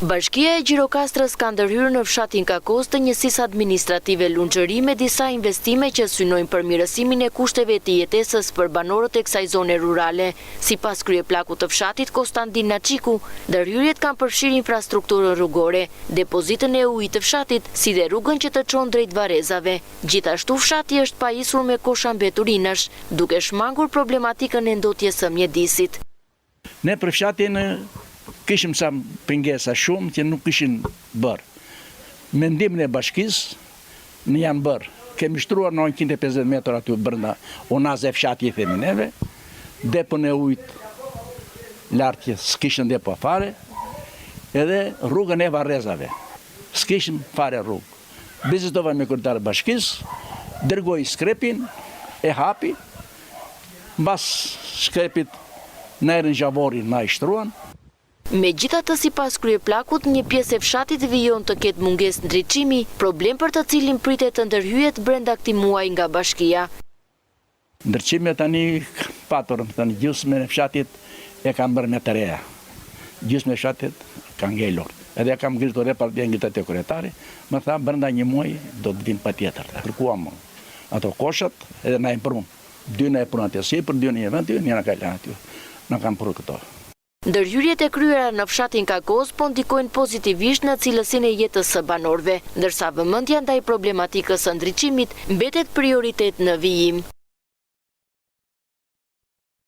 Bashkia e Gjirokastrës ka ndërhyrë në fshatin Kakos të njësisë administrative Lunxhëri me disa investime që synojnë përmirësimin e kushteve të jetesës për banorët e kësaj zone rurale. Sipas kryeplakut të fshatit Konstantin Naçiku, ndërhyrjet kanë përfshirë infrastrukturën rrugore, depozitën e ujit të fshatit, si dhe rrugën që të çon drejt Varrezave. Gjithashtu fshati është pajisur me kosha mbeturinash, duke shmangur problematikën e ndotjes së mjedisit. Ne për fshatin kishim sa pengesa shumë që nuk kishin bërë. Mendimin e bashkisë në janë bërë. Kemi shtruar 950 metër aty brenda unazë e fshati i themi neve, depon e ujit lartë që s'kishin depo fare, edhe rrugën e Varrezave. S'kishin fare rrugë. Vizitova me kryetar bashkisë, dërgoi skrepin, e hapi, mbas skrepit në erën Gjavori na i shtruan. Megjithatë, sipas kryeplakut, një pjesë e fshatit vijon të ketë mungesë ndriçimi, problem për të cilin pritet të ndërhyjet brenda këtij muaji nga bashkia. Ndriçimi tani patur, tani gjysmën e fshatit e kanë bërë me të reja. Gjysmën e fshatit kanë ngelur. Edhe kam ngritur e partia ngjitet te kryetari, më tha brenda një muaji do të vinë patjetër. Kërkuam ato koshat edhe na i prunë. Dy na e prunë atje sipër, dy në një vend, një na ka lënë aty. Na kanë prunë këto. Ndërhyrjet e kryera në fshatin Kakos po ndikojnë pozitivisht në cilësinë e jetës së banorëve, ndërsa vëmendja ndaj problematikës së ndriçimit mbetet prioritet në vijim.